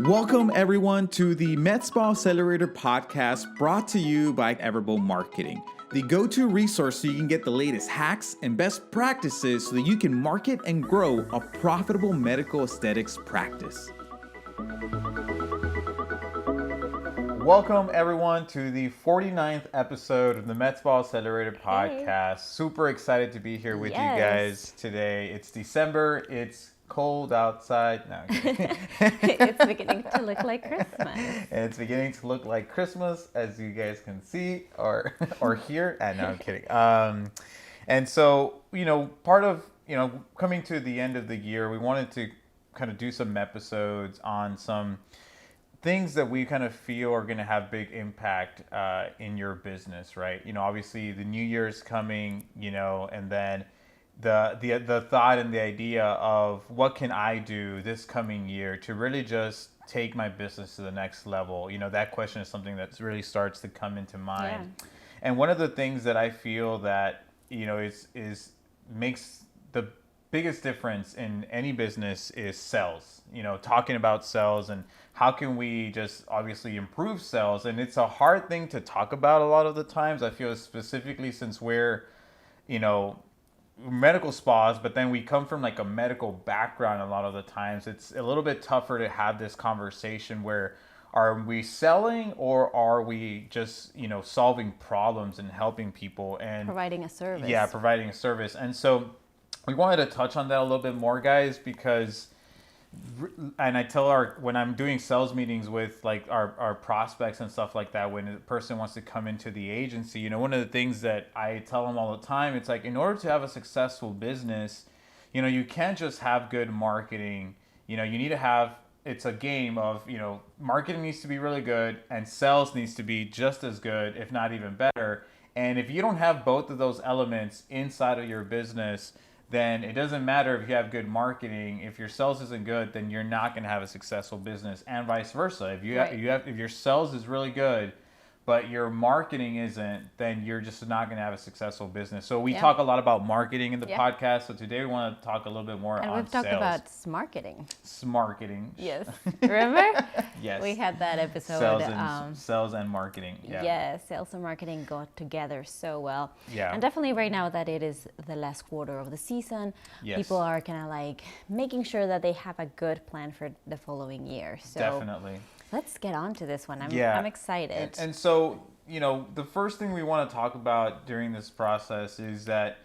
Welcome, everyone, to the MedSpa Accelerator podcast brought to you by Everbo Marketing, the go-to resource so you can get the latest hacks and best practices so that you can market and grow a profitable medical aesthetics practice. Welcome, everyone, to the 49th episode of the MedSpa Accelerator podcast. Hey. Super excited to be here with you guys today. It's December. It's cold outside. No, it's beginning to look like Christmas. It's beginning to look like Christmas, as you guys can see or hear. No, I'm kidding. And so, part of, coming to the end of the year, we wanted to kind of do some episodes on some things that we kind of feel are going to have big impact in your business, right? Obviously the New Year's coming, and then the thought and the idea of what can I do this coming year to really just take my business to the next level. That question is something that really starts to come into mind. Yeah. And one of the things that I feel that, is makes the biggest difference in any business is sales. Talking about sales and how can we just obviously improve sales. And it's a hard thing to talk about a lot of the times. I feel specifically since we're, medical spas, but then we come from like a medical background a lot of the times. It's a little bit tougher to have this conversation where are we selling or are we just, solving problems and helping people and providing a service. Yeah, providing a service. And so we wanted to touch on that a little bit more, guys, because, and I tell when I'm doing sales meetings with like our prospects and stuff like that, when a person wants to come into the agency, one of the things that I tell them all the time, it's like, in order to have a successful business, you can't just have good marketing. You need to have, it's a game of, marketing needs to be really good and sales needs to be just as good, if not even better. And if you don't have both of those elements inside of your business, then it doesn't matter if you have good marketing. If your sales isn't good, then you're not going to have a successful business, and vice versa. If your sales is really good, but your marketing isn't, then you're just not going to have a successful business. So we talk a lot about marketing in the podcast. So today we want to talk a little bit more on sales. And we've talked about smarketing. Smarketing. Yes. Remember? Yes. We had that episode. Sales and marketing. Yeah. Yes, sales and marketing go together so well. Yeah. And definitely right now that it is the last quarter of the season, people are kind of like making sure that they have a good plan for the following year. So definitely. Let's get on to this one. I'm excited. And so, the first thing we want to talk about during this process is that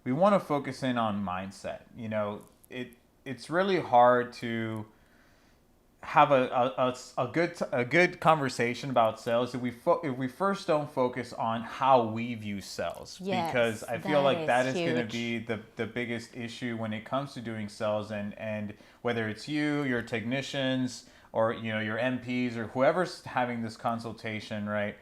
we want to focus in on mindset. It's really hard to have a good conversation about sales if we first don't focus on how we view sales. Yes, because I feel like that is going to be the biggest issue when it comes to doing sales, and whether it's your technicians, or your MPs or whoever's having this consultation, right?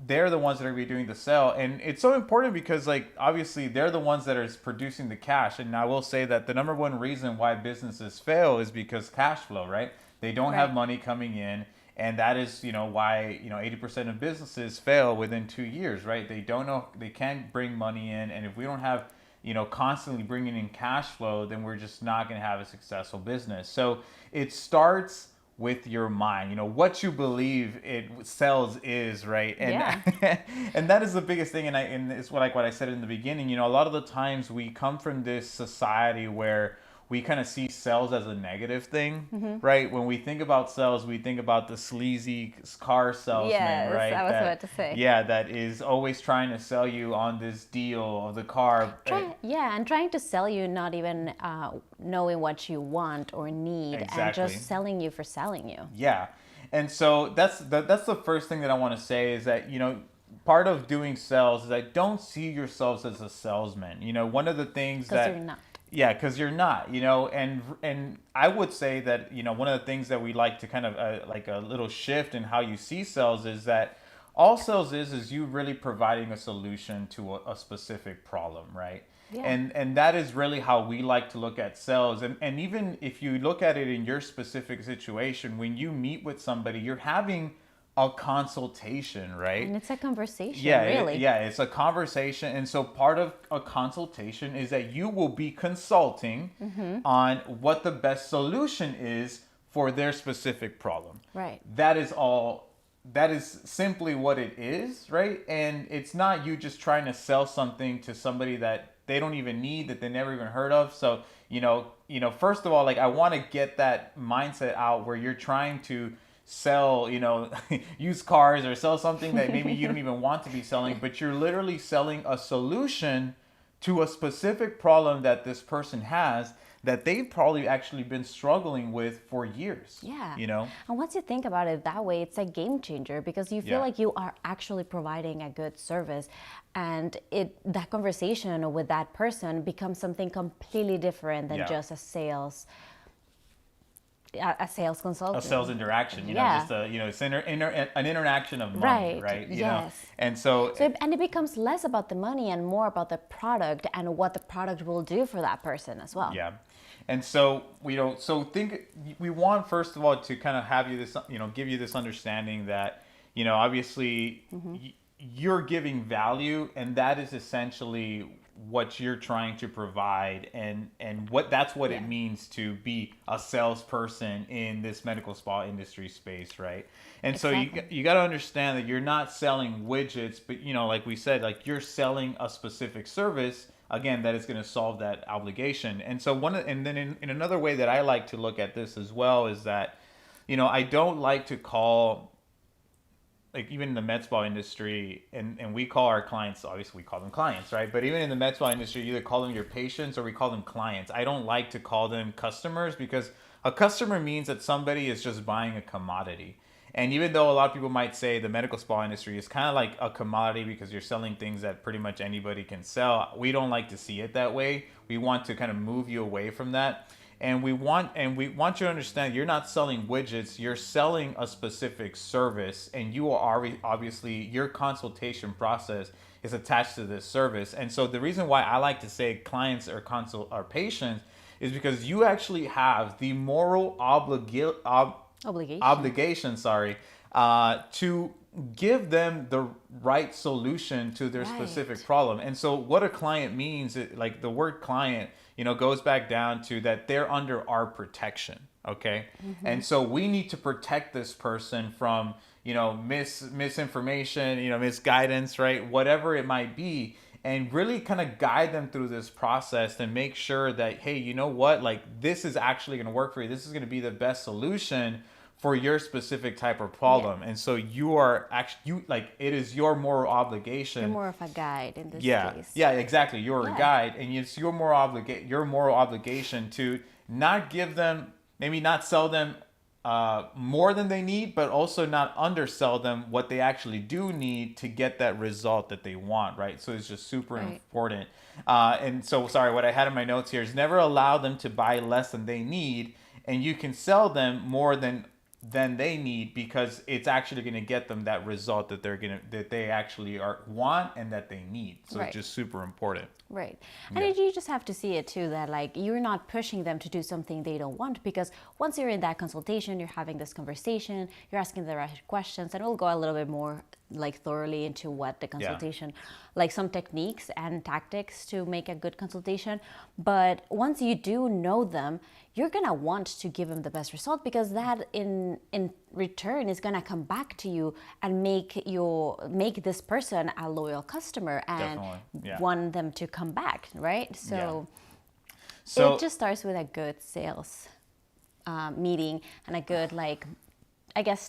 They're the ones that are going to be doing the sale, and it's so important because, like, obviously they're the ones that are producing the cash. And I will say that the number one reason why businesses fail is because cash flow, right? They don't have money coming in, and that is why 80% of businesses fail within 2 years, right? They don't know, they can't bring money in, and if we don't have constantly bringing in cash flow, then we're just not going to have a successful business. So it starts with your mind, what you believe sales is, right? And and that is the biggest thing. And it's what I said in the beginning, a lot of the times we come from this society where we kind of see sales as a negative thing, right? When we think about sales, we think about the sleazy car salesman, right? Yes, I was about to say. Yeah, that is always trying to sell you on this deal of the car. And trying to sell you, not even knowing what you want or need, and just selling you for selling you. Yeah, and so that's the first thing that I want to say is that, part of doing sales is that don't see yourselves as a salesman. One of the things that... You're not. Yeah, because you're not, and I would say that, one of the things that we like to kind of like a little shift in how you see sales is that all sales is you really providing a solution to a specific problem, right? Yeah. And that is really how we like to look at sales. And even if you look at it in your specific situation, when you meet with somebody, you're having a consultation, right? And it's a conversation, really. It's a conversation. And so part of a consultation is that you will be consulting on what the best solution is for their specific problem. Right. That is all. That is simply what it is, right? And it's not you just trying to sell something to somebody that they don't even need, that they never even heard of. So, first of all, like I want to get that mindset out where you're trying to sell, used cars or sell something that maybe you don't even want to be selling, but you're literally selling a solution to a specific problem that this person has that they've probably actually been struggling with for years. Yeah. And once you think about it that way, it's a game changer because you feel like you are actually providing a good service, and that conversation with that person becomes something completely different than just a sales consultant. A sales interaction, just it's an interaction of money, right? Yes. And so it becomes less about the money and more about the product and what the product will do for that person as well. Yeah. And so, we want, first of all, to kind of have you this, give you this understanding that, obviously you're giving value, and that is essentially what you're trying to provide, and that's what it means to be a salesperson in this medical spa industry space, right? And exactly. So you got to understand that you're not selling widgets, but like we said, like you're selling a specific service, again, that is going to solve that obligation. And so in another way that I like to look at this as well is that, I don't like to call, like even in the med spa industry, and we call our clients, obviously we call them clients, right? But even in the med spa industry, you either call them your patients or we call them clients. I don't like to call them customers, because a customer means that somebody is just buying a commodity. And even though a lot of people might say the medical spa industry is kind of like a commodity because you're selling things that pretty much anybody can sell, we don't like to see it that way. We want to kind of move you away from that. And we want you to understand you're not selling widgets, you're selling a specific service, and you are obviously, your consultation process is attached to this service. And so the reason why I like to say clients or patients is because you actually have the moral obligation, to give them the right solution to their specific problem. And so what a client means, like the word client, goes back down to that they're under our protection. Okay. And so we need to protect this person from, misinformation, misguidance, right? Whatever it might be. And really kind of guide them through this process and make sure that, hey, you know what, like this is actually going to work for you. This is going to be the best solution for your specific type of problem. And so you are actually, it is your moral obligation. You're more of a guide in this case. Yeah, exactly. You're a guide, and it's your moral obligation to not give them, maybe not sell them more than they need, but also not undersell them what they actually do need to get that result that they want, right? So it's just super important. And so, sorry, what I had in my notes here is never allow them to buy less than they need, and you can sell them more than they need, because it's actually going to get them that result that they actually want and that they need. So it's just super important. Right. And you just have to see it too, that like you're not pushing them to do something they don't want, because once you're in that consultation, you're having this conversation, you're asking the right questions, and we'll go a little bit more like thoroughly into what the consultation, like some techniques and tactics to make a good consultation. But once you do know them, you're gonna want to give them the best result, because that in return is gonna come back to you and make this person a loyal customer and want them to come back, right? So it just starts with a good sales meeting and a good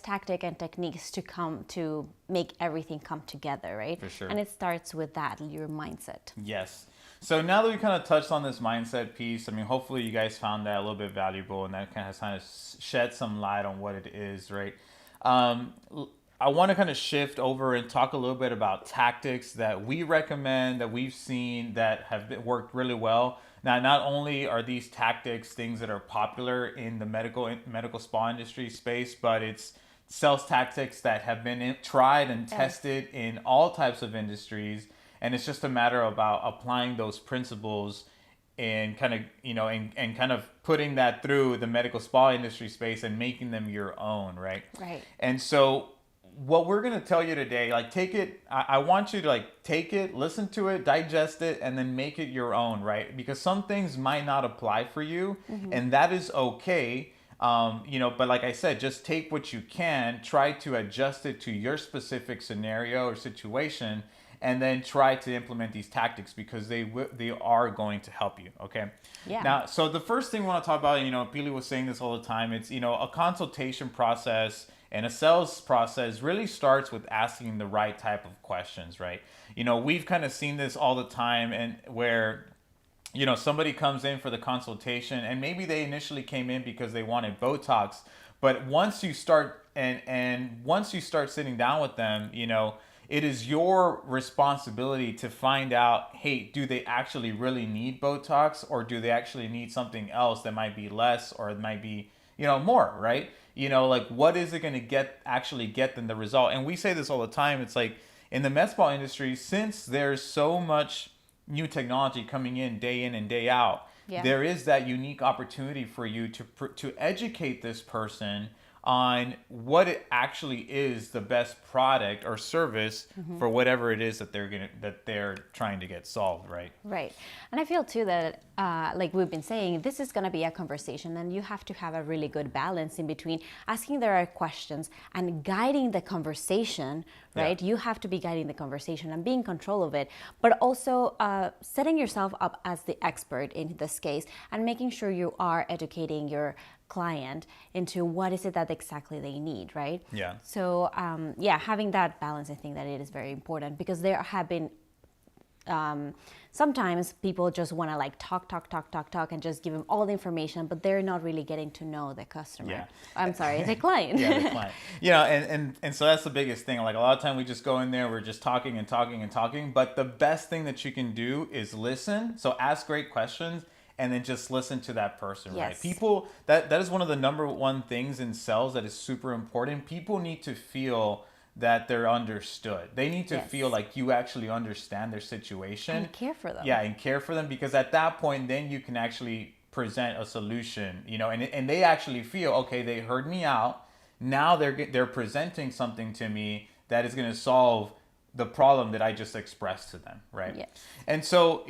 tactic and techniques to make everything come together, right? For sure. And it starts with that, your mindset. Yes. So now that we kind of touched on this mindset piece, I mean, hopefully you guys found that a little bit valuable, and that kind of shed some light on what it is, right? I want to kind of shift over and talk a little bit about tactics that we recommend, that we've seen that have worked really well. Now, not only are these tactics things that are popular in the medical spa industry space, but it's sales tactics that have been tried and tested in all types of industries. And it's just a matter about applying those principles and kind of, and kind of putting that through the medical spa industry space and making them your own, right? Right. And so what we're going to tell you today, take it, I want you to take it, listen to it, digest it, and then make it your own, right? Because some things might not apply for you, and that is okay. But like I said, just take what you can, try to adjust it to your specific scenario or situation, and then try to implement these tactics because they are going to help you. Okay. Yeah. Now, so the first thing we want to talk about, Pili was saying this all the time. It's a consultation process and a sales process really starts with asking the right type of questions, right? We've kind of seen this all the time, and where somebody comes in for the consultation and maybe they initially came in because they wanted Botox, but once you start and once you start sitting down with them, it is your responsibility to find out, hey, do they actually really need Botox, or do they actually need something else that might be less, or it might be more, right? Like, what is it going to actually get them the result? And we say this all the time. It's like, in the med spa industry, since there's so much new technology coming in and day out, Yeah. there is that unique opportunity for you to educate this person on what it actually is the best product or service for whatever it is that they're trying to get solved, right? Right. And I feel too that, like we've been saying, this is going to be a conversation, and you have to have a really good balance in between asking the right questions and guiding the conversation, right? Yeah. You have to be guiding the conversation and being in control of it, but also setting yourself up as the expert in this case and making sure you are educating your client into what is it that exactly they need, right? Yeah. So having that balance, I think that it is very important, because there have been sometimes people just want to like talk and just give them all the information, but they're not really getting to know the customer. Yeah. I'm sorry, the client. Yeah, the client. And so that's the biggest thing. Like, a lot of time we just go in there, we're just talking and talking and talking. But the best thing that you can do is listen. So ask great questions and then just listen to that person, right? Yes. People, that is one of the number one things in sales that is super important. People need to feel that they're understood. They need to Yes. feel like you actually understand their situation. And care for them. Yeah, and care for them, because at that point, then you can actually present a solution, and they actually feel, okay, they heard me out. Now they're presenting something to me that is going to solve the problem that I just expressed to them, right? Yes. And so,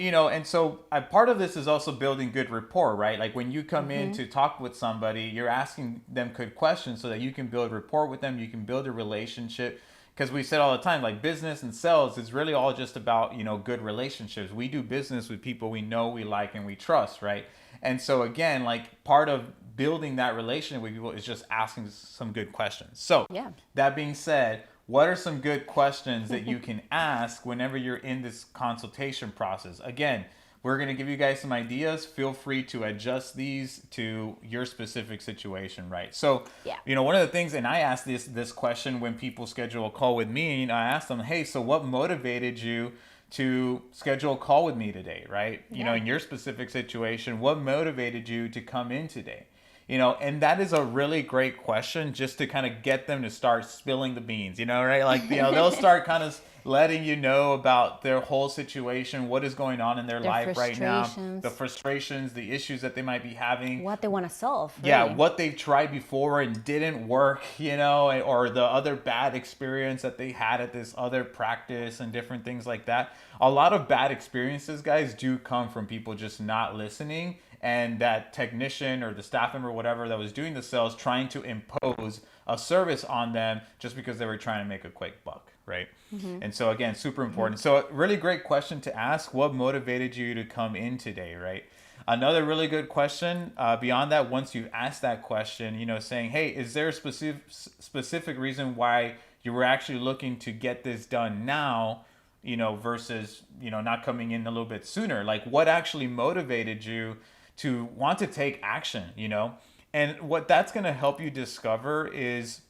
part of this is also building good rapport, right? Like, when you come in to talk with somebody, you're asking them good questions so that you can build rapport with them, you can build a relationship. Because we said all the time, like, business and sales is really all just about, good relationships. We do business with people we know, we like, and we trust, right? And so again, like, part of building that relationship with people is just asking some good questions. So Yeah. that being said, what are some good questions that you can ask whenever you're in this consultation process? Again, we're going to give you guys some ideas. Feel free to adjust these to your specific situation, right? So, Yeah. one of the things, and I ask this question when people schedule a call with me, I ask them, hey, so what motivated you to schedule a call with me today, right? In your specific situation, what motivated you to come in today? And that is a really great question, just to kind of get them to start spilling the beans, right? Like, they'll start kind of letting you know about their whole situation, what is going on in their life right now, the frustrations, the issues that they might be having, what they want to solve. Really. Yeah, what they've tried before and didn't work, or the other bad experience that they had at this other practice and different things like that. A lot of bad experiences, guys, do come from people just not listening, and that technician or the staff member, whatever, that was doing the sales, trying to impose a service on them just because they were trying to make a quick buck, right? And so again, super important. So a really great question to ask: what motivated you to come in today, right? Another really good question beyond that, once you've asked that question, saying, hey, is there a specific reason why you were actually looking to get this done now, versus, not coming in a little bit sooner? Like, what actually motivated you to want to take action, And what that's going to help you discover is,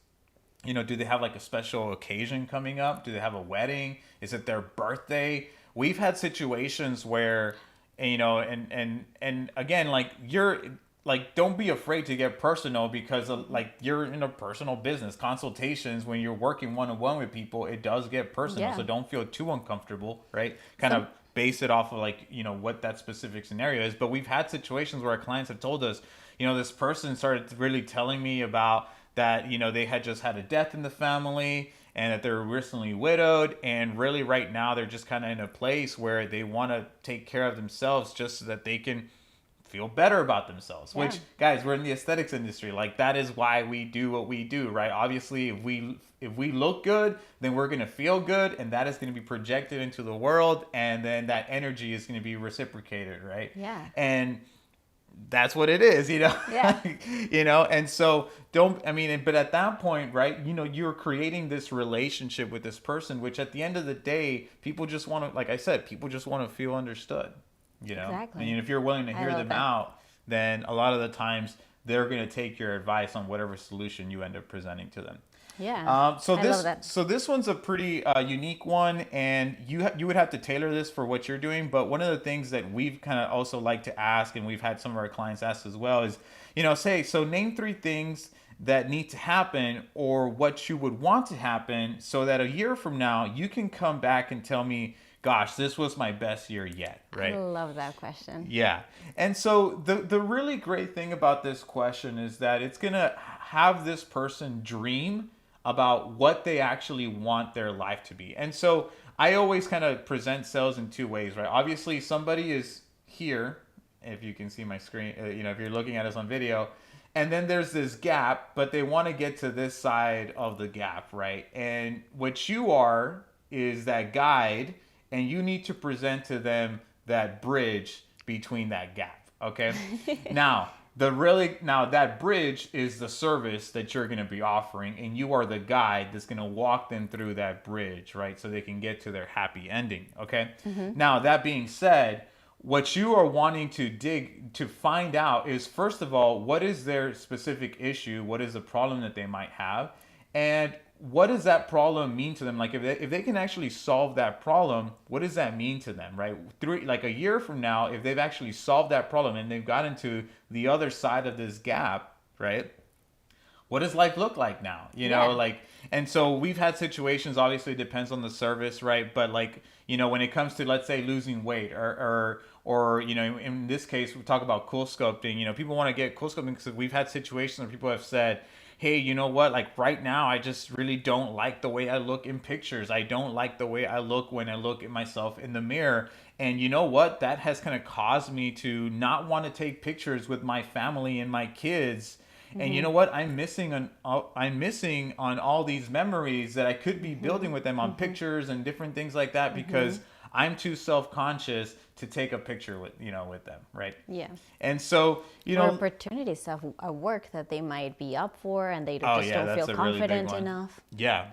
do they have like a special occasion coming up? Do they have a wedding? Is it their birthday? We've had situations where, and again, like, you're like, don't be afraid to get personal, because like, you're in a personal business. Consultations, when you're working one-on-one with people, it does get personal. So don't feel too uncomfortable, right? Kind of base it off of like, what that specific scenario is. But we've had situations where our clients have told us, this person started really telling me about that, they had just had a death in the family, and that they're recently widowed, and really right now they're just kind of in a place where they want to take care of themselves just so that they can feel better about themselves. Yeah. Which, guys, we're in the aesthetics industry. Like, that is why we do what we do, right? Obviously, if we look good, then we're going to feel good, and that is going to be projected into the world, and then that energy is going to be reciprocated, right? Yeah. And that's what it is, you know? Yeah. You know, and so but at that point, right, you know, you're creating this relationship with this person, which at the end of the day, people just want to, like I said, people just want to feel understood, you know? Exactly. And if you're willing to I hear love them that. out, then a lot of the times they're going to take your advice on whatever solution you end up presenting to them. Yeah. So I this love that. so this one's a pretty unique one, and you would have to tailor this for what you're doing. But one of the things that we've kind of also like to ask, and we've had some of our clients ask as well, is, you know, name 3 things that need to happen, or what you would want to happen, so that a year from now you can come back and tell me, gosh, this was my best year yet, right? I love that question. Yeah. And so the really great thing about this question is that it's going to have this person dream about what they actually want their life to be. And so I always kind of present sales in 2 ways, right? Obviously, somebody is here, if you can see my screen, you know, if you're looking at us on video, and then there's this gap, but they want to get to this side of the gap, right? And what you are is that guide, and you need to present to them that bridge between that gap, okay? Now that bridge is the service that you're going to be offering, and you are the guide that's going to walk them through that bridge, right? So they can get to their happy ending, okay? Now, that being said, what you are wanting to find out is, first of all, what is their specific issue? What is the problem that they might have? And what does that problem mean to them? Like, if they can actually solve that problem, what does that mean to them, right? Like a year from now, if they've actually solved that problem and they've gotten to the other side of this gap, right? What does life look like now? You know, Yeah. like, and so we've had situations, obviously it depends on the service, right? But like, you know, when it comes to, let's say, losing weight, or, you know, in this case, we talk about cool sculpting, you know, people want to get cool sculpting because we've had situations where people have said, hey, you know what, like right now, I just really don't like the way I look in pictures. I don't like the way I look when I look at myself in the mirror. And you know what? That has kind of caused me to not want to take pictures with my family and my kids. And you know what? I'm missing on all these memories that I could be building with them on pictures and different things like that, because I'm too self-conscious to take a picture with them, right? Yeah. And so, you Or know, opportunities of a work that they might be up for and they Oh, just yeah, don't that's feel a really big confident one. enough. yeah.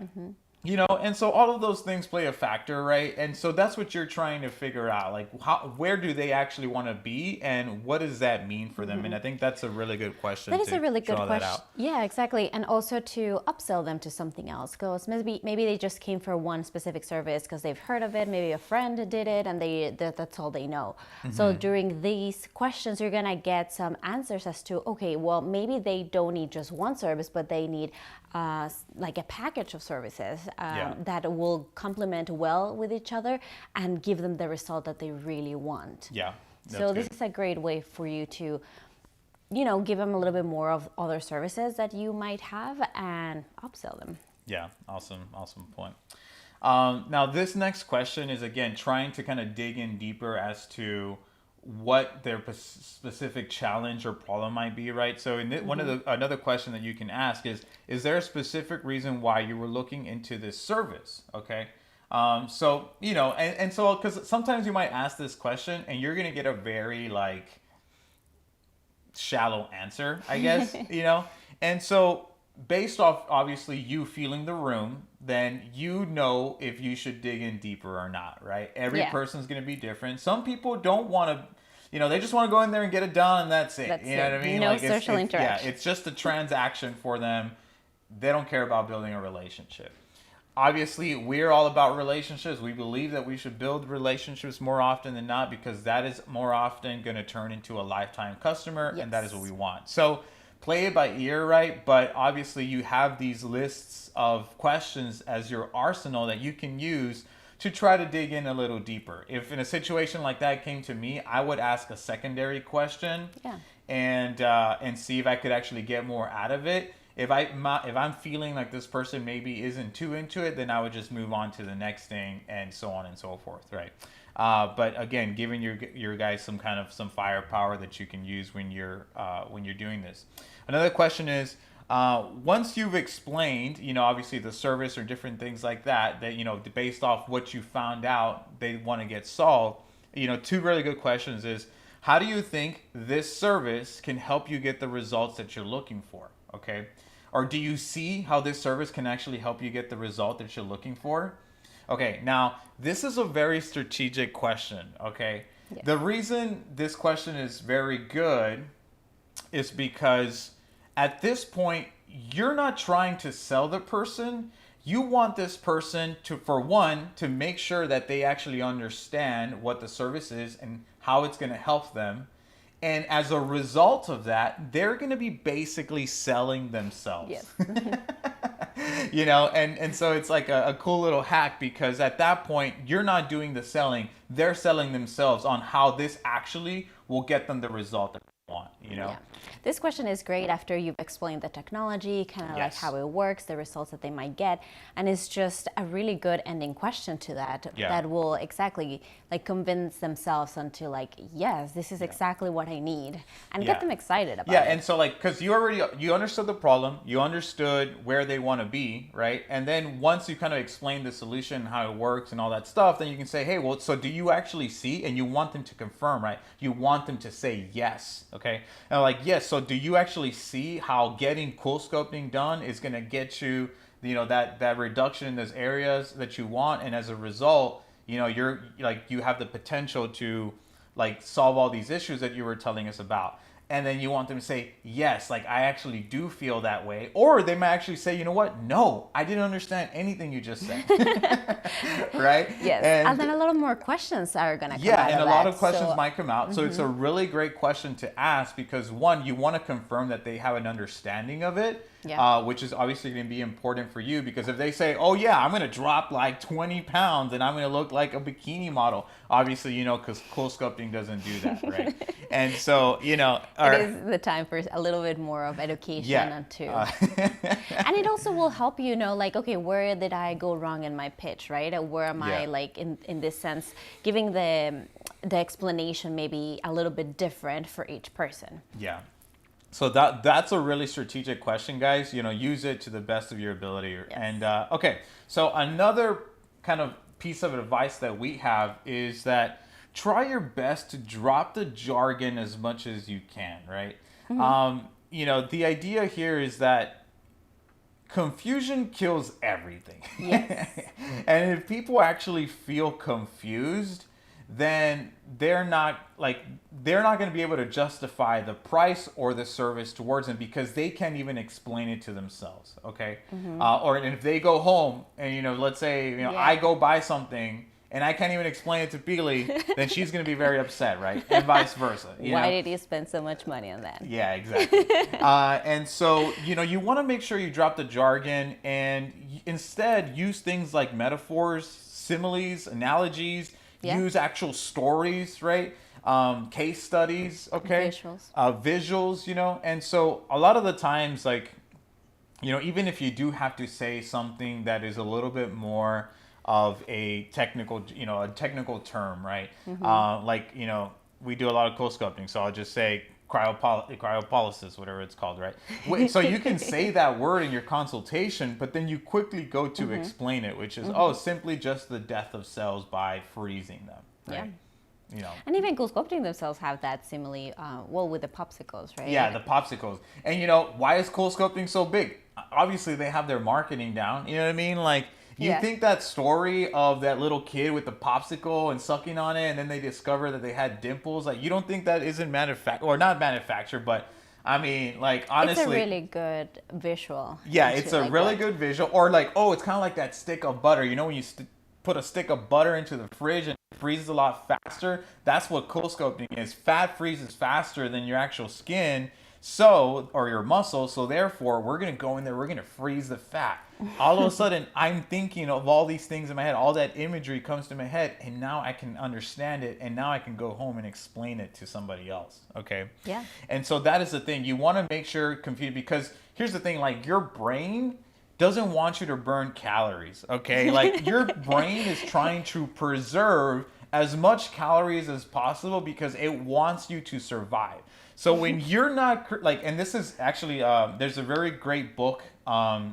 You know, and so all of those things play a factor, right? And so that's what you're trying to figure out, like where do they actually want to be, and what does that mean for them? And I think that's a really good question. That is to a really good draw that question. out. Yeah, exactly. And also to upsell them to something else. Because maybe they just came for one specific service because they've heard of it. Maybe a friend did it and that's all they know. So during these questions, you're going to get some answers as to, okay, well, maybe they don't need just one service, but they need like a package of services that will complement well with each other and give them the result that they really want. Yeah. So this is a great way for you to, you know, give them a little bit more of other services that you might have and upsell them. Yeah, awesome point. Now, this next question is, again, trying to kind of dig in deeper as to what their specific challenge or problem might be, right? So another question that you can ask is there a specific reason why you were looking into this service? Okay. So, you know, and so, because sometimes you might ask this question and you're going to get a very like shallow answer, I guess, you know? And so based off obviously you feeling the room, then you know if you should dig in deeper or not, right? Every person's going to be different. Some people don't want to, you know, they just want to go in there and get it done and that's it. That's you know it. what I mean? No like social interaction. Yeah, it's just a transaction for them. They don't care about building a relationship. Obviously, we're all about relationships. We believe that we should build relationships more often than not, because that is more often going to turn into a lifetime customer, and that is what we want. So play it by ear, right? But obviously, you have these lists of questions as your arsenal that you can use to try to dig in a little deeper. If in a situation like that came to me, I would ask a secondary question and see if I could actually get more out of it. If I'm feeling like this person maybe isn't too into it, then I would just move on to the next thing and so on and so forth, right? But again, giving your guys some firepower that you can use when you're doing this. Another question is, once you've explained, obviously the service or different things like that, based off what you found out, they want to get solved. Two really good questions is, how do you think this service can help you get the results that you're looking for? Okay. Or do you see how this service can actually help you get the result that you're looking for? Okay. Now, this is a very strategic question. Okay. Yeah. The reason this question is very good is because at this point, you're not trying to sell the person. You want this person to, for one, to make sure that they actually understand what the service is and how it's going to help them. And as a result of that, they're going to be basically selling themselves. Yes. And so it's like a cool little hack, because at that point, you're not doing the selling. They're selling themselves on how this actually will get them the result that they want, Yeah. This question is great after you've explained the technology, kind of like how it works, the results that they might get. And it's just a really good ending question to that, that will exactly like convince themselves onto like, yes, this is exactly what I need, and get them excited about it. Yeah, and so like, because you understood the problem, you understood where they want to be, right? And then once you kind of explain the solution, how it works and all that stuff, then you can say, hey, well, so do you actually see? And you want them to confirm, right? You want them to say yes, okay? And like, yes, so do you actually see how getting cool sculpting done is going to get you, that reduction in those areas that you want, and as a result, you're like, you have the potential to like solve all these issues that you were telling us about. And then you want them to say, yes, like I actually do feel that way. Or they might actually say, you know what? No, I didn't understand anything you just said. Right? Yes. And then a lot of more questions are going to come out. Yeah, and a lot of questions might come out. So it's a really great question to ask, because one, you want to confirm that they have an understanding of it. Which is obviously going to be important for you, because if they say, oh yeah, I'm going to drop like 20 pounds and I'm going to look like a bikini model, obviously, because cool sculpting doesn't do that, right? And so, it is the time for a little bit more of education too. And it also will help you know, like, okay, where did I go wrong in my pitch, right? Or where am I, like, in this sense, giving the explanation maybe a little bit different for each person. Yeah. So that's a really strategic question, guys. Use it to the best of your ability. Yes. And okay, so another kind of piece of advice that we have is that try your best to drop the jargon as much as you can, right? Mm-hmm. The idea here is that confusion kills everything. Yes. And if people actually feel confused, then they're not going to be able to justify the price or the service towards them, because they can't even explain it to themselves. Okay. Mm-hmm. Or if they go home and let's say I go buy something and I can't even explain it to Pili, then she's going to be very upset, right? And vice versa. Why did you spend so much money on that? Yeah, exactly. And so you want to make sure you drop the jargon and instead use things like metaphors, similes, analogies. Yeah. Use actual stories, right? Case studies, okay? Visuals, and so a lot of the times, like, even if you do have to say something that is a little bit more of a technical, a technical term, right? Mm-hmm. We do a lot of cool sculpting, so I'll just say cryopolysis, whatever it's called, right? So you can say that word in your consultation, but then you quickly go to explain it, which is, simply just the death of cells by freezing them, right? Yeah. And even cool sculpting themselves have that simile, with the popsicles, right? Yeah, the popsicles. And why is cool sculpting so big? Obviously, they have their marketing down. You know what I mean? Like, you think that story of that little kid with the popsicle and sucking on it, and then they discover that they had dimples. Like, you don't think that isn't manufactured, or not manufactured, but I mean, like, honestly, it's a really good visual. Yeah, it's a really good visual. Or like, it's kind of like that stick of butter. When you put a stick of butter into the fridge and it freezes a lot faster. That's what cool sculpting is. Fat freezes faster than your actual skin. Or your muscle, so therefore we're going to go in there, we're going to freeze the fat. All of a sudden, I'm thinking of all these things in my head, all that imagery comes to my head, and now I can understand it, and now I can go home and explain it to somebody else, okay? Yeah. And so that is the thing. You want to make sure confused, because here's the thing, like, your brain doesn't want you to burn calories, okay? Like, your brain is trying to preserve as much calories as possible because it wants you to survive. So when you're not like, and this is actually, there's a very great book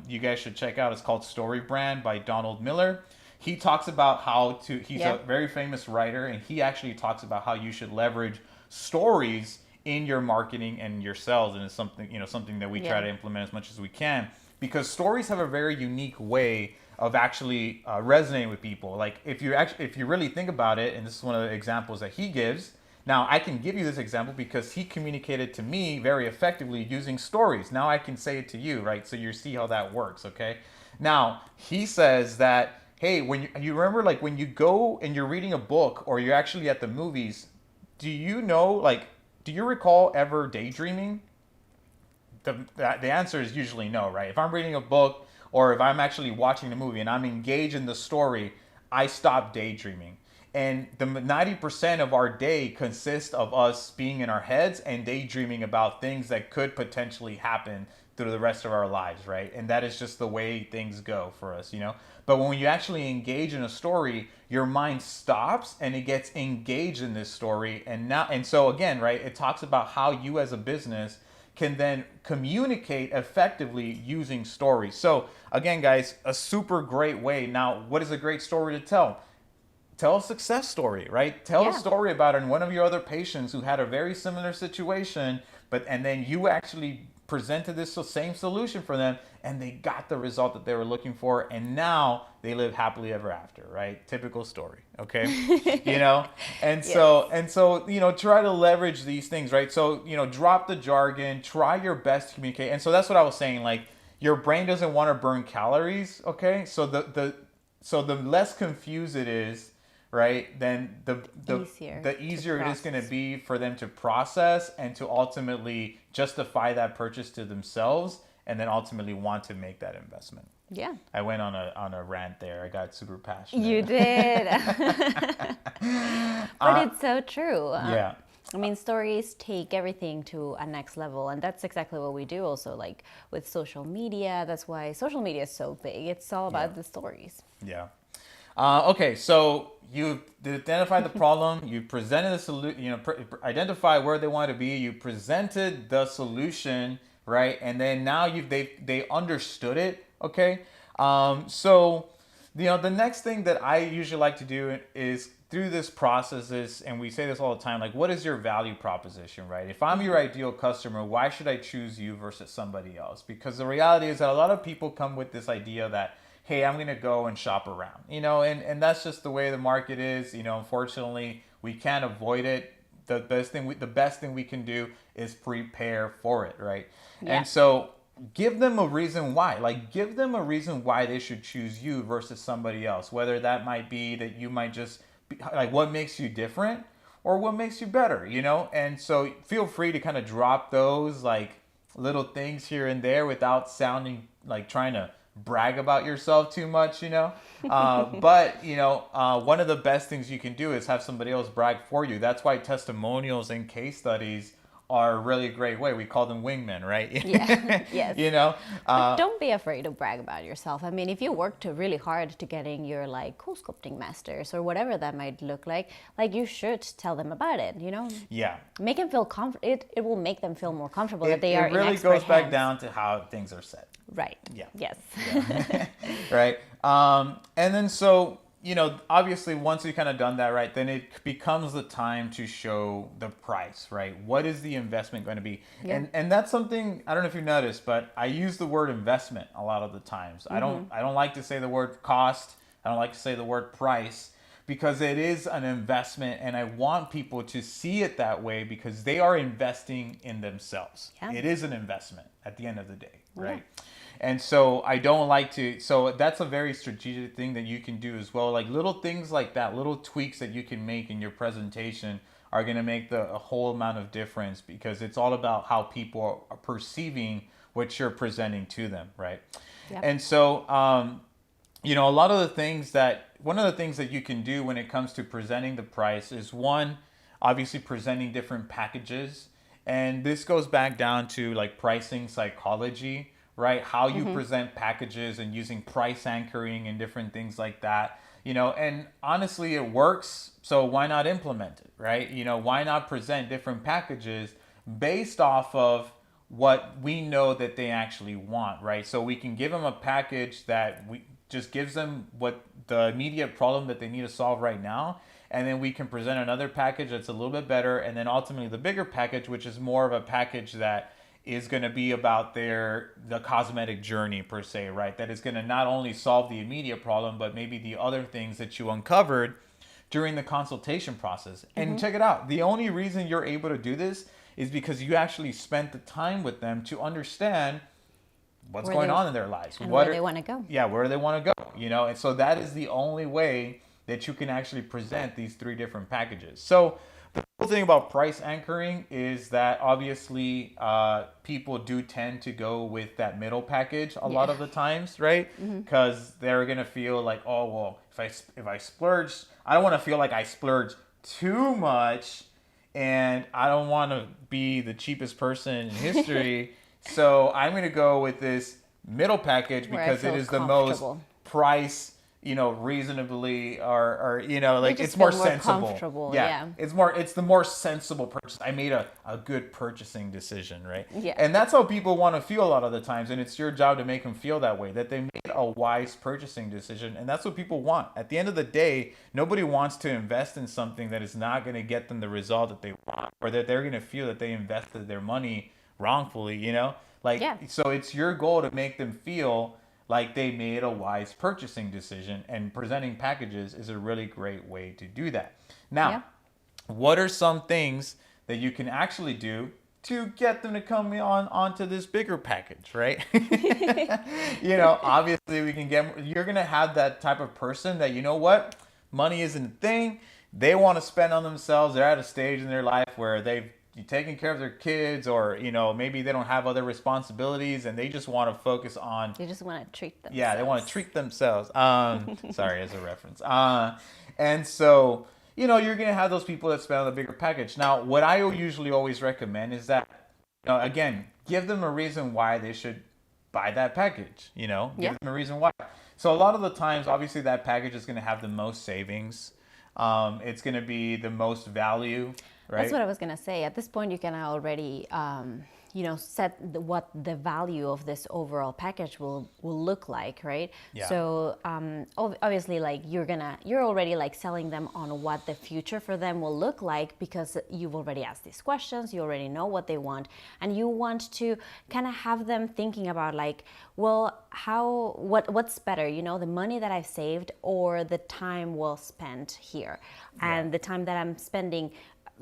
you guys should check out. It's called Story Brand by Donald Miller. He talks about how to, he's a very famous writer, and he actually talks about how you should leverage stories in your marketing and your sales. And it's something, something that we try to implement as much as we can, because stories have a very unique way of actually resonating with people. Like if you really think about it, and this is one of the examples that he gives. Now I can give you this example because he communicated to me very effectively using stories. Now I can say it to you, right? So you see how that works, okay? Now he says that, hey, when you remember, like when you go and you're reading a book or you're actually at the movies, do you recall ever daydreaming? The answer is usually no, right? If I'm reading a book or if I'm actually watching a movie and I'm engaged in the story, I stop daydreaming. And the 90% of our day consists of us being in our heads and daydreaming about things that could potentially happen through the rest of our lives, right? And that is just the way things go for us, But when you actually engage in a story, your mind stops and it gets engaged in this story. And so again, right, it talks about how you as a business can then communicate effectively using stories. So again, guys, a super great way. Now, what is a great story to tell? Tell a success story, right? Tell a story about one of your other patients who had a very similar situation, and then you actually presented this same solution for them, and they got the result that they were looking for, and now they live happily ever after, right? Typical story, okay? And so try to leverage these things, right? So drop the jargon, try your best to communicate, and so that's what I was saying. Like your brain doesn't want to burn calories, okay? So the less confused it is, right, then the easier it is going to be for them to process and to ultimately justify that purchase to themselves, and then ultimately want to make that investment. Yeah. I went on a rant there. I got super passionate. You did. But it's so true. Yeah. I mean, stories take everything to a next level, and that's exactly what we do also, like with social media. That's why social media is so big. It's all about the stories. Yeah. Okay, so you identified the problem, you presented the solution, identify where they want to be, you presented the solution, right? And then now they understood it, okay? So the next thing that I usually like to do is through this process is, and we say this all the time, like, what is your value proposition, right? If I'm your ideal customer, why should I choose you versus somebody else? Because the reality is that a lot of people come with this idea that, hey, I'm going to go and shop around, and that's just the way the market is. Unfortunately, we can't avoid it. The best thing we can do is prepare for it, right? Yeah. And so give them a reason why. Like, give them a reason why they should choose you versus somebody else, whether that might be that you might just be, like, what makes you different or what makes you better, And so feel free to kind of drop those like little things here and there without sounding like trying to brag about yourself too much, but one of the best things you can do is have somebody else brag for you. That's why testimonials and case studies are a really great way. We call them wingmen, right? Yeah. Yes. But don't be afraid to brag about yourself. I mean, if you worked really hard to getting your co-sculpting masters or whatever that might look like you should tell them about it, Yeah. Make them feel comfortable. It will make them feel more comfortable that they are in expert hands. It really goes back down to how things are said. Right. Yeah. Yes. Yeah. Right. And then so, obviously once you've kind of done that, right, then it becomes the time to show the price, right? What is the investment going to be? Yeah. And that's something, I don't know if you noticed, but I use the word investment a lot of the times. Mm-hmm. I don't like to say the word cost. I don't like to say the word price, because it is an investment, and I want people to see it that way because they are investing in themselves. Yeah. It is an investment at the end of the day, right? Yeah. And so I don't like to, so that's a very strategic thing that you can do as well. Like little things like that, little tweaks that you can make in your presentation are going to make a whole amount of difference, because it's all about how people are perceiving what you're presenting to them, right? Yep. And so, one of the things that you can do when it comes to presenting the price is, one, obviously presenting different packages. And this goes back down to like pricing psychology, right? How you present packages and using price anchoring and different things like that. And honestly, it works. So why not implement it, right? Why not present different packages based off of what we know that they actually want, right? So we can give them a package that we just gives them what the immediate problem that they need to solve right now. And then we can present another package that's a little bit better. And then ultimately the bigger package, which is more of a package that is going to be about the cosmetic journey per se, right? That is going to not only solve the immediate problem, but maybe the other things that you uncovered during the consultation process. And check it out. The only reason you're able to do this is because you actually spent the time with them to understand what's going on in their lives. And where they want to go. Yeah, where they want to go, And so that is the only way that you can actually present these 3 different packages. So the cool thing about price anchoring is that obviously people do tend to go with that middle package a lot of the times, right? Because they're gonna feel like, oh well, if I splurge, I don't want to feel like I splurge too much, and I don't want to be the cheapest person in history. So I'm gonna go with this middle package because it is the most price, reasonably, or like it's more sensible. Yeah. It's the more sensible purchase. I made a good purchasing decision, right? Yeah. And that's how people want to feel a lot of the times. And it's your job to make them feel that way, that they made a wise purchasing decision. And that's what people want. At the end of the day, nobody wants to invest in something that is not going to get them the result that they want, or that they're going to feel that they invested their money wrongfully, So it's your goal to make them feel like they made a wise purchasing decision, and presenting packages is a really great way to do that. Now, what are some things that you can actually do to get them to come onto this bigger package, right? Obviously you're going to have that type of person that, money isn't a thing. They want to spend on themselves. They're at a stage in their life where they've taking care of their kids, or maybe they don't have other responsibilities, and they just want to focus on, they just want to treat themselves. Yeah, they want to treat themselves. Sorry, as a reference. And so you're gonna have those people that spend on the bigger package. Now, what I usually always recommend is that, again, give them a reason why they should buy that package. Give them a reason why. So a lot of the times, obviously, that package is gonna have the most savings. It's gonna be the most value. Right? That's what I was going to say. At this point, you can already, set what the value of this overall package will look like, right? Yeah. So obviously, like you're already like selling them on what the future for them will look like, because you've already asked these questions. You already know what they want, and you want to kind of have them thinking about like, well, what's better, the money that I've saved or the time well spent here, and the time that I'm spending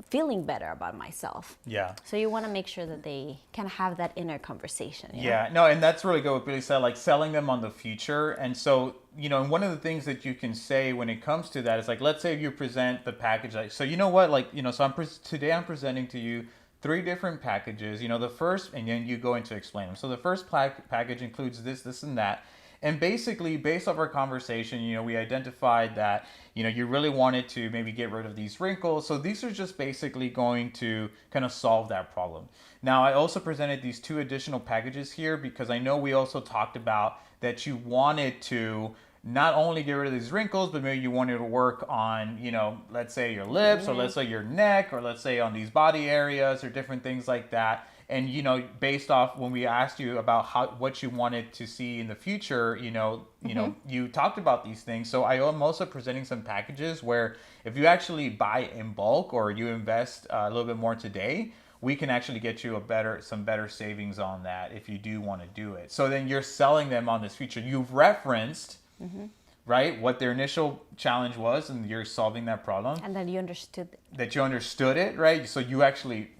feeling better about myself. Yeah. So you want to make sure that they can have that inner conversation. Yeah. No, and that's really good what Billy said, like selling them on the future. And so, and one of the things that you can say when it comes to that is like, let's say you present the package, like, so today I'm presenting to you 3 different packages. The first, and then you go into explain them. So the first package includes this, and that. And basically, based off our conversation, we identified that, you really wanted to maybe get rid of these wrinkles. So these are just basically going to kind of solve that problem. Now, I also presented these 2 additional packages here because I know we also talked about that you wanted to not only get rid of these wrinkles, but maybe you wanted to work on, let's say your lips, or let's say your neck, or let's say on these body areas, or different things like that. And, based off when we asked you about what you wanted to see in the future, you talked about these things. So I am also presenting some packages where if you actually buy in bulk, or you invest a little bit more today, we can actually get you some better savings on that if you do want to do it. So then you're selling them on this future. You've referenced, right, what their initial challenge was, and you're solving that problem. And then you understood it. That you understood it, right? So you actually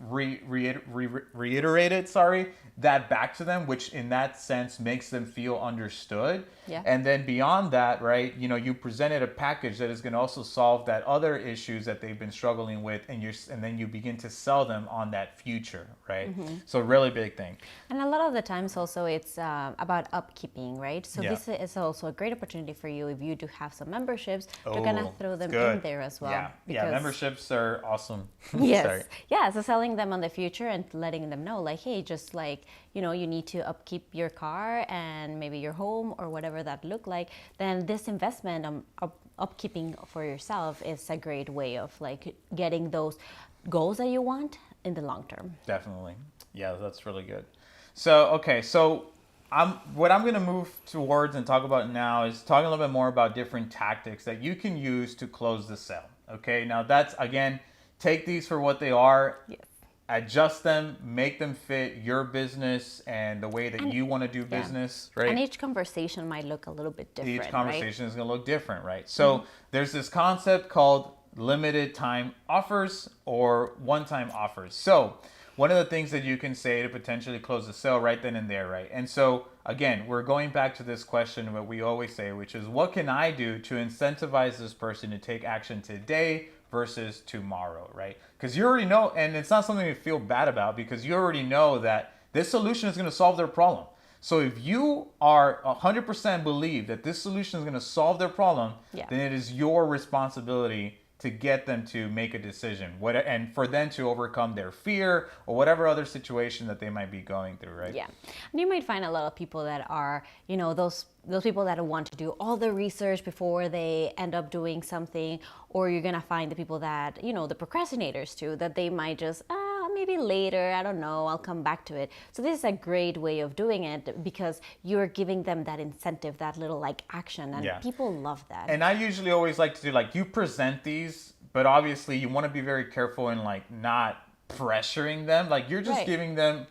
reiterated, that back to them, which in that sense makes them feel understood. Yeah. And then beyond that, right, you presented a package that is going to also solve that other issues that they've been struggling with, and then you begin to sell them on that future, right? So really big thing. And a lot of the times also it's about upkeeping, right? So this is also a great opportunity for you if you do have some memberships to kind of throw them in there as well. Yeah, memberships are are awesome. Yes. Sorry. Yeah. So selling them on the future and letting them know, like, hey, just like, you need to upkeep your car and maybe your home or whatever that look like, then this investment upkeeping for yourself is a great way of like getting those goals that you want in the long term. Definitely. Yeah, that's really good. So, okay, so what I'm going to move towards and talk about now is talking a little bit more about different tactics that you can use to close the sale. Okay, now that's, again, take these for what they are. Yes. Adjust them, make them fit your business and the way that you want to do business, right? And each conversation might look a little bit different. Each conversation is going to look different, right? So there's this concept called limited time offers or one-time offers. So one of the things that you can say to potentially close the sale right then and there, right? And so again, we're going back to this question what we always say, which is what can I do to incentivize this person to take action today versus tomorrow, right? Because you already know, and it's not something to feel bad about because you already know that this solution is going to solve their problem. So if you are 100% believe that this solution is going to solve their problem, then it is your responsibility to get them to make a decision, and for them to overcome their fear or whatever other situation that they might be going through, right? Yeah, and you might find a lot of people that are, those people that want to do all the research before they end up doing something, or you're gonna find the people that, the procrastinators too, that they might just, maybe later, I don't know, I'll come back to it. So this is a great way of doing it because you're giving them that incentive, that little like action, and people love that. And I usually always like to do like you present these, but obviously you want to be very careful in like not pressuring them. Like you're just giving them,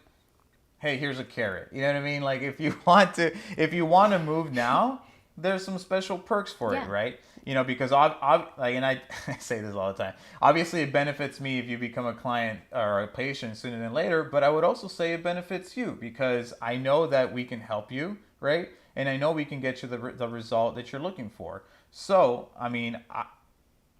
hey, here's a carrot. You know what I mean? Like if you want to move now, there's some special perks for it, right? Because and I say this all the time. Obviously, it benefits me if you become a client or a patient sooner than later. But I would also say it benefits you because I know that we can help you, right? And I know we can get you the result that you're looking for. So, I mean,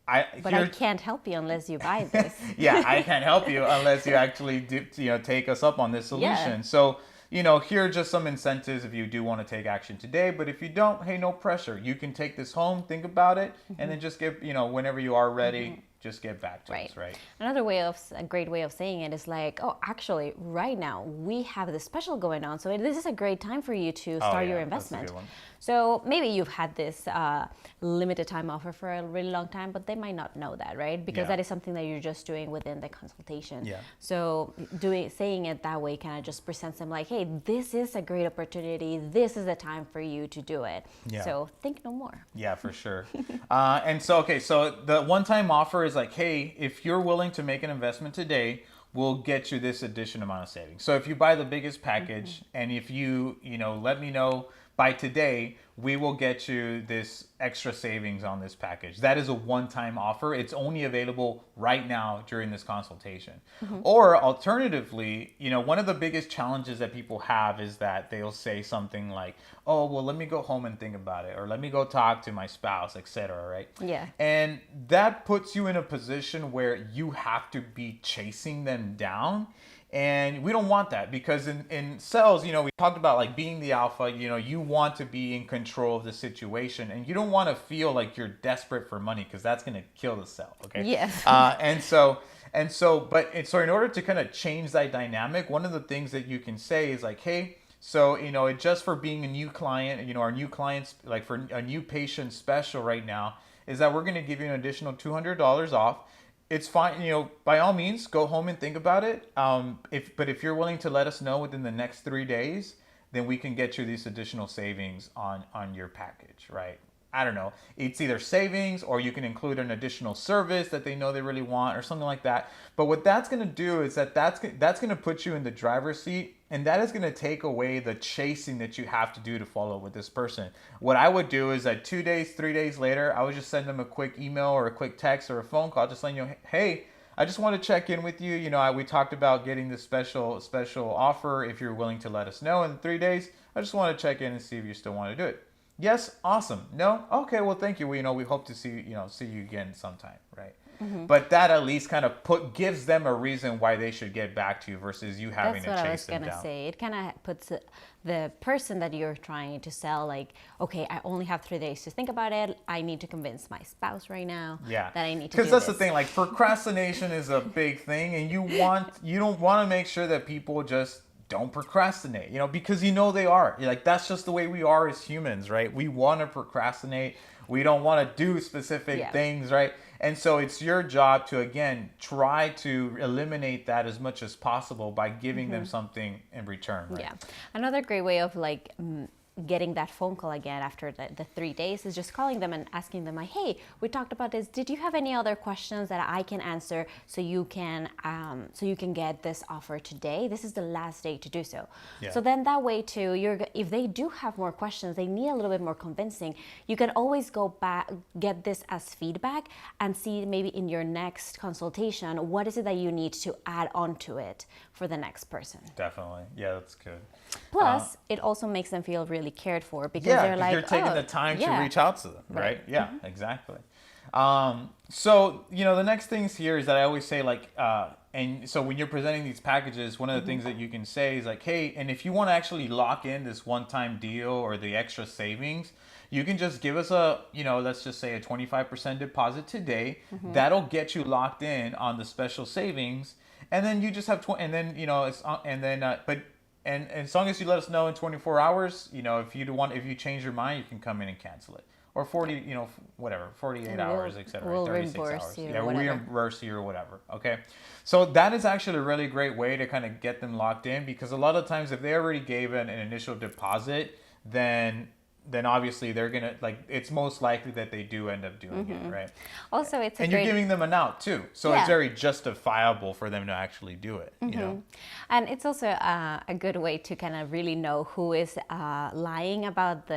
I can't help you unless you buy this. Yeah, I can't help you unless you actually do, take us up on this solution. Yeah. So, here are just some incentives if you do want to take action today. But if you don't, hey, no pressure. You can take this home, think about it, and then just get, whenever you are ready, just get back to us, right? A great way of saying it is like, oh, actually, right now we have this special going on, so this is a great time for you to start your investment. That's a good one. So maybe you've had this limited time offer for a really long time, but they might not know that, right? Because that is something that you're just doing within the consultation. Yeah. So saying it that way kind of just presents them like, hey, this is a great opportunity. This is the time for you to do it. Yeah. So think no more. Yeah, for sure. And so, so the one-time offer is like, hey, if you're willing to make an investment today, we'll get you this additional amount of savings. So if you buy the biggest package and if you let me know by today, we will get you this extra savings on this package. That is a one-time offer. It's only available right now during this consultation. Or alternatively, one of the biggest challenges that people have is that they'll say something like, oh, well, let me go home and think about it, or let me go talk to my spouse, etc., right? Yeah. And that puts you in a position where you have to be chasing them down. And we don't want that because in sales, we talked about like being the alpha, you want to be in control of the situation and you don't want to feel like you're desperate for money because that's going to kill the sale. Okay. Yes. So in order to kind of change that dynamic, one of the things that you can say is like, hey, so, just for being a new client, our new clients, like for a new patient special right now is that we're going to give you an additional $200 off. It's fine, by all means, go home and think about it. But if you're willing to let us know within the next 3 days, then we can get you these additional savings on your package, right? I don't know. It's either savings or you can include an additional service that they know they really want or something like that. But what that's going to do is that's going to put you in the driver's seat, and that is going to take away the chasing that you have to do to follow up with this person. What I would do is that 2 days, 3 days later, I would just send them a quick email or a quick text or a phone call, just letting you know, hey, I just want to check in with you. We talked about getting this special offer. If you're willing to let us know in 3 days, I just want to check in and see if you still want to do it. Yes, awesome. No, okay, well, thank you. We hope to see you again sometime, right? But that at least kind of gives them a reason why they should get back to you versus you having That's to what I chase was them gonna down. say. It kind of puts the person that you're trying to sell, like, okay, I only have 3 days to think about it. I need to convince my spouse right now Yeah, that I need to because do that's the this. thing. Like procrastination is a big thing, and you don't want to make sure that people just don't procrastinate. Because they are. Like that's just the way we are as humans, right? We want to procrastinate. We don't want to do specific Yeah. things, right? And so it's your job to again try to eliminate that as much as possible by giving them something in return, right? Yeah. Another great way of like getting that phone call again after the 3 days is just calling them and asking them like, hey, we talked about this. Did you have any other questions that I can answer so you can get this offer today? This is the last day to do so. Yeah. So then that way too, if they do have more questions, they need a little bit more convincing. You can always go back, get this as feedback and see maybe in your next consultation, what is it that you need to add on to it for the next person. Definitely. Yeah, that's good. Plus, it also makes them feel really cared for because Yeah, they're 'cause like, you're taking oh, the time to yeah. reach out to them, right? Right. Yeah, exactly. So the next things here is that I always say like, and so when you're presenting these packages, one of the things that you can say is like, hey, and if you want to actually lock in this one-time deal or the extra savings, you can just give us let's just say a 25% deposit today. That'll get you locked in on the special savings, and then you just have and then it's and then but. And as long as you let us know in 24 hours, if you change your mind, you can come in and cancel it. Or 40, whatever, 48 And hours, etc. we'll 36 reimburse hours. you or Yeah, we'll whatever. reimburse you or whatever. Okay. So that is actually a really great way to kind of get them locked in, because a lot of times if they already gave an initial deposit, then obviously they're gonna, like, it's most likely that they do end up doing it, right? Also, it's a And great... you're giving them an out too, so Yeah. it's very justifiable for them to actually do it. And it's also a good way to kind of really know who is lying about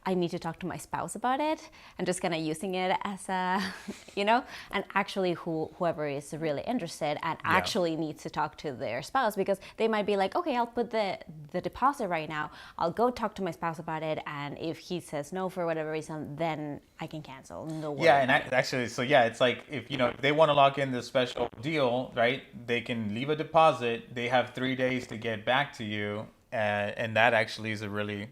I need to talk to my spouse about it, and just kind of using it as a, and actually whoever is really interested and actually needs to talk to their spouse, because they might be like, okay, I'll put the deposit right now. I'll go talk to my spouse about it, and if he says no for whatever reason, then I can cancel. No worry. Yeah, and actually, so yeah, it's like if they want to lock in this special deal, right? They can leave a deposit. They have 3 days to get back to you, and that actually is a really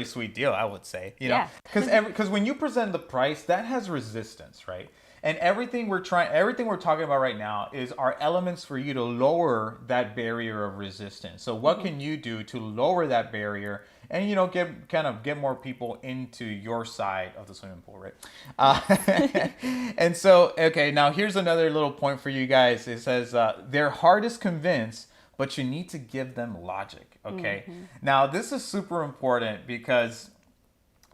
sweet deal, I would say. Yeah. Because when you present the price, that has resistance, right? And everything we're talking about right now are elements for you to lower that barrier of resistance. So what can you do to lower that barrier and get more people into your side of the swimming pool, right? And so, okay, now here's another little point for you guys. It says they're hardest convinced, but you need to give them logic. Okay. Now this is super important because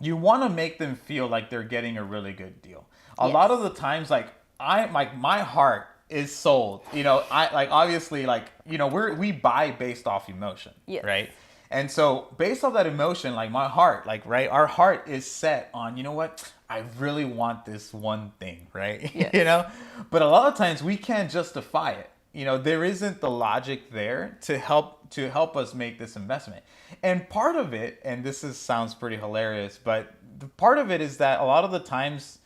you want to make them feel like they're getting a really good deal. A lot of the times, like my heart is sold. Obviously, we buy based off emotion, right? And so based off that emotion, like my heart, right, our heart is set on, you know what? I really want this one thing, right? Yes. But a lot of times we can't justify it. There isn't the logic there to help us make this investment. And part of it, and sounds pretty hilarious, but the part of it is that a lot of the times,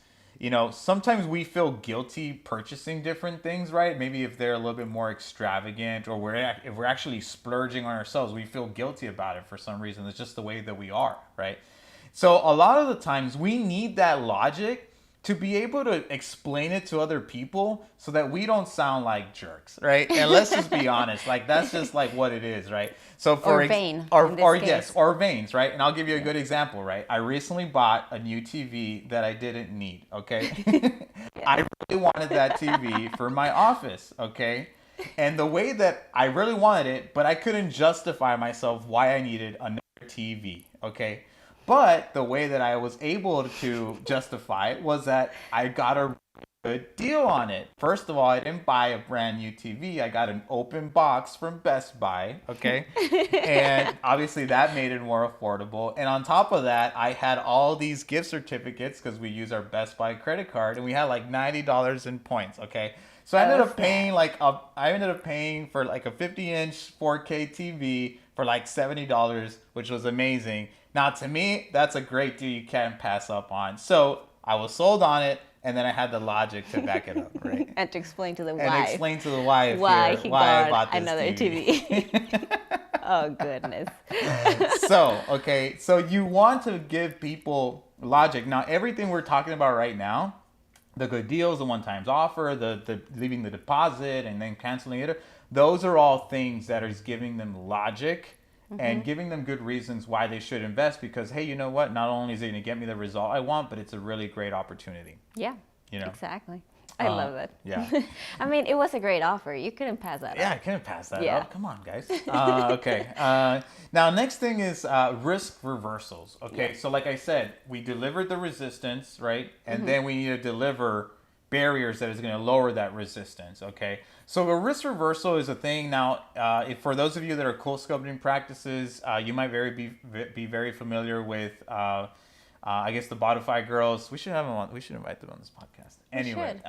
sometimes we feel guilty purchasing different things, right? Maybe if they're a little bit more extravagant, or if we're actually splurging on ourselves, we feel guilty about it for some reason. It's just the way that we are, right? So a lot of the times we need that logic to be able to explain it to other people so that we don't sound like jerks, right? And let's just be honest, like that's just like what it is, right? So vain, or case. yes, or veins, right? And I'll give you a good example, right? I recently bought a new TV that I didn't need, okay? I really wanted that TV for my office, okay? And the way that I really wanted it, but I couldn't justify myself why I needed another TV, okay? But the way that I was able to justify it was that I got a good deal on it. First of all, I didn't buy a brand new TV. I got an open box from Best Buy, okay? And obviously that made it more affordable. And on top of that, I had all these gift certificates because we use our Best Buy credit card, and we had like $90 in points, okay? So I ended up paying for like a 50-inch 4K TV for like $70, which was amazing. Now, to me, that's a great deal you can't pass up on. So I was sold on it. and then I had the logic to back it up, right? And to explain to the And wife explain to the wife why here he why I got bought this another TV. Oh, goodness. So, okay, so you want to give people logic. Now, everything we're talking about right now, the good deals, the one-time offer, the leaving the deposit and then canceling it, those are all things that is giving them logic and giving them good reasons why they should invest because, hey, you know what? Not only is it going to get me the result I want, but it's a really great opportunity. Yeah, You know? exactly. I love it. Yeah. I mean, it was a great offer. You couldn't pass that Yeah, up. I couldn't pass that Yeah. up. Come on, guys. Okay. Now, next thing is risk reversals. Okay, Yeah. so like I said, we delivered the resistance, right? And then we need to deliver barriers that is going to lower that resistance. Okay, so a risk reversal is a thing. Now, if for those of you that are cool sculpting practices, you might be very familiar with. I guess the Bodify girls. We should have them on. We should invite them on this podcast. Anyway,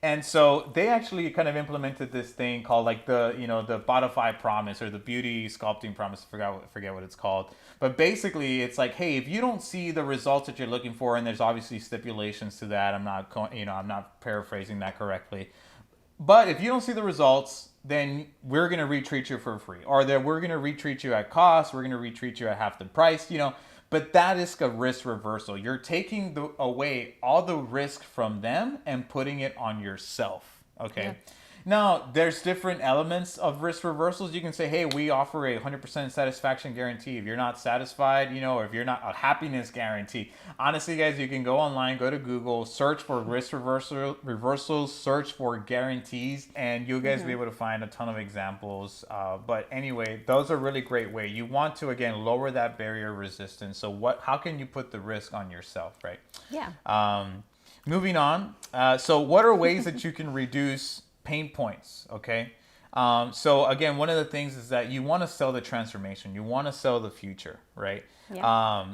and so they actually kind of implemented this thing called like the Bodify promise or the beauty sculpting promise. Forget what it's called. But basically, it's like, hey, if you don't see the results that you're looking for, and there's obviously stipulations to that. I'm not paraphrasing that correctly. But if you don't see the results, then we're going to retreat you for free, or that we're going to retreat you at cost. We're going to retreat you at half the price. But that is a risk reversal. You're taking away all the risk from them and putting it on yourself. Okay. Yeah. Now, there's different elements of risk reversals. You can say, hey, we offer a 100% satisfaction guarantee. If you're not satisfied, or if you're not a happiness guarantee. Honestly, guys, you can go online, go to Google, search for risk reversals, search for guarantees, and you'll guys be able to find a ton of examples. But anyway, those are really great way. You want to, again, lower that barrier of resistance. So how can you put the risk on yourself, right? Yeah. Moving on. So what are ways that you can reduce pain points? Okay. So again, one of the things is that you want to sell the transformation. You want to sell the future, right? Yeah.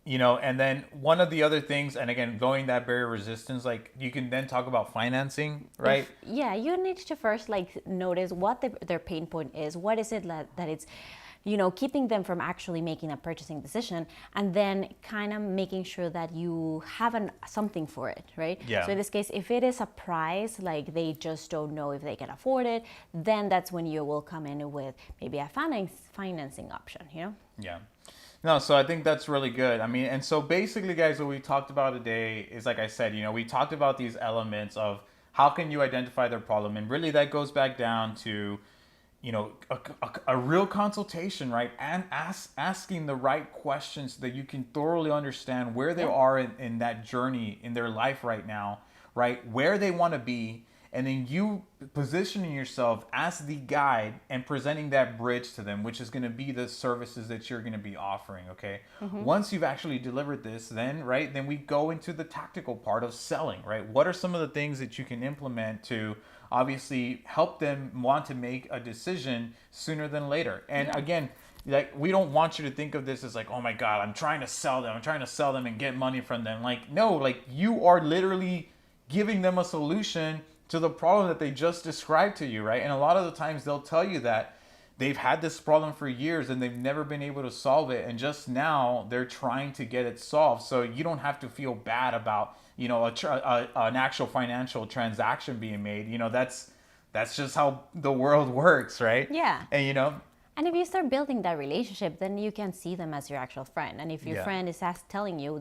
And then one of the other things, and again, going that barrier resistance, like you can then talk about financing, right? Yeah, you need to first notice what their pain point is. What is it that it's, keeping them from actually making a purchasing decision, and then kind of making sure that you have something for it, right? Yeah. So in this case, if it is a price, like they just don't know if they can afford it, then that's when you will come in with maybe a financing option, Yeah. No, so I think that's really good. I mean, and so basically, guys, what we talked about today is, like I said, we talked about these elements of how can you identify their problem, and really that goes back down to a real consultation, right? And asking the right questions so that you can thoroughly understand where they are in that journey in their life right now, right? Where they want to be. And then you positioning yourself as the guide and presenting that bridge to them, which is going to be the services that you're going to be offering. Okay. Once you've actually delivered this, then we go into the tactical part of selling, right? What are some of the things that you can implement to obviously help them want to make a decision sooner than later? And again, like, we don't want you to think of this as like, oh my God, I'm trying to sell them and get money from them. Like, no, like you are literally giving them a solution to the problem that they just described to you, right? And a lot of the times they'll tell you that they've had this problem for years and they've never been able to solve it, and just now they're trying to get it solved. So you don't have to feel bad about an actual financial transaction being made. That's just how the world works, right? Yeah. And if you start building that relationship, then you can see them as your actual friend. And if your friend is telling you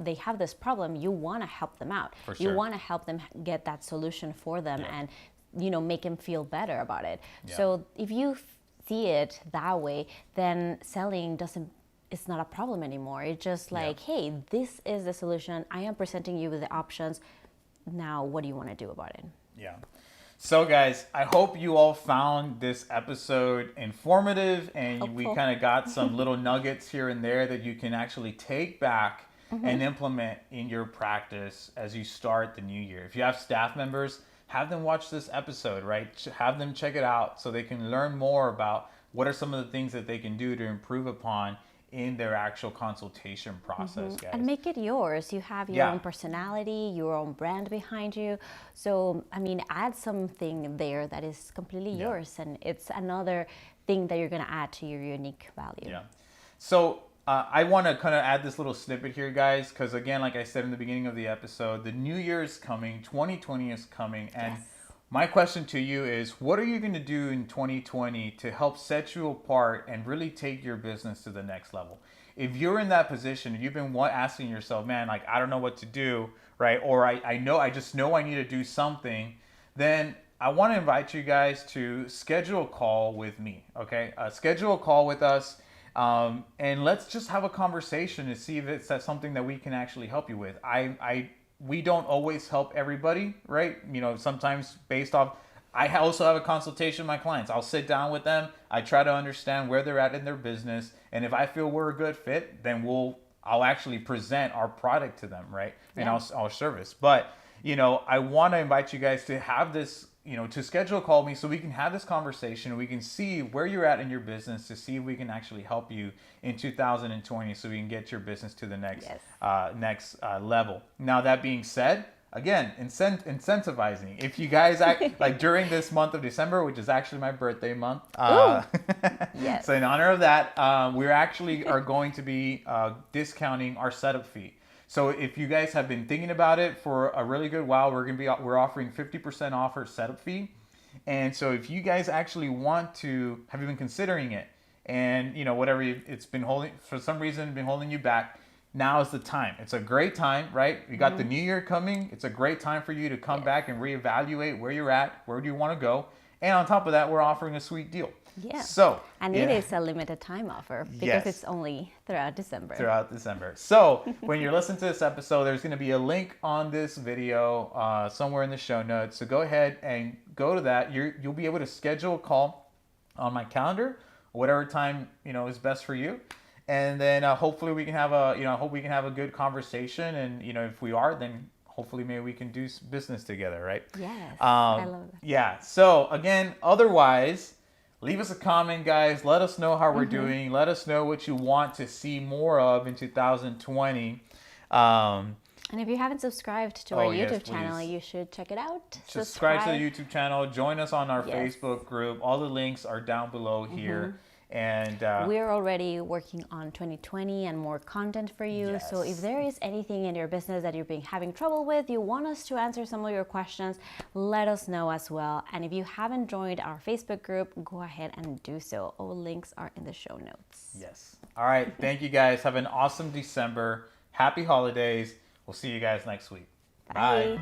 they have this problem, you want to help them out. For sure. You want to help them get that solution for them and make them feel better about it. Yeah. So if you see it that way, then selling it's not a problem anymore. It's just like, hey, this is the solution. I am presenting you with the options. Now, what do you want to do about it? Yeah. So guys, I hope you all found this episode informative, and we kind of got some little nuggets here and there that you can actually take back and implement in your practice as you start the new year. If you have staff members, have them watch this episode, right? Have them check it out so they can learn more about what are some of the things that they can do to improve upon in their actual consultation process, guys. And make it yours. You have your own personality, your own brand behind you. So, add something there that is completely yours, and it's another thing that you're going to add to your unique value. Yeah. So, I want to kind of add this little snippet here, guys, because again, like I said in the beginning of the episode, the new year is coming, 2020 is coming, and my question to you is, what are you going to do in 2020 to help set you apart and really take your business to the next level? If you're in that position, you've been asking yourself, man, like, I don't know what to do, right? Or I just know I need to do something, then I want to invite you guys to schedule a call with me, okay? Schedule a call with us. And let's just have a conversation to see if it's something that we can actually help you with. We don't always help everybody, right? You know, sometimes based off, I also have a consultation with my clients. I'll sit down with them. I try to understand where they're at in their business. And if I feel we're a good fit, then I'll actually present our product to them, right? And our service. But, you know, I want to invite you guys to have this, you know, to schedule a call with me so we can have this conversation. We can see where you're at in your business to see if we can actually help you in 2020 so we can get your business to the next level. Now, that being said, again, incentivizing. If you guys act like during this month of December, which is actually my birthday month, yes. So in honor of that, we're actually are going to be discounting our setup fee. So if you guys have been thinking about it for a really good while, we're offering 50% off our setup fee. And so if you guys actually want to, have you been considering it, and you know whatever it's been holding for some reason been holding you back, now is the time. It's a great time, right? We got the new year coming. It's a great time for you to come back and reevaluate where you're at, where do you want to go, and on top of that, we're offering a sweet deal. Yeah. So, and it is a limited time offer because it's only throughout December. So when you're listening to this episode, there's going to be a link on this video somewhere in the show notes. So go ahead and go to that. You'll be able to schedule a call on my calendar, whatever time, you know, is best for you. And then hopefully we can have a good conversation. And, you know, if we are, then hopefully maybe we can do business together, right? Yes, I love that. Yeah. So again, otherwise, leave us a comment, guys. Let us know how we're doing. Let us know what you want to see more of in 2020. And if you haven't subscribed to our YouTube channel, please. You should check it out. Subscribe to the YouTube channel. Join us on our Facebook group. All the links are down below here. And we're already working on 2020 and more content for you. So if there is anything in your business that you're having trouble with, you want us to answer some of your questions, let us know as well. And if you haven't joined our Facebook group, go ahead and do so. All links are in the show notes. Yes. All right. Thank you guys. Have an awesome December. Happy holidays. We'll see you guys next week. Bye.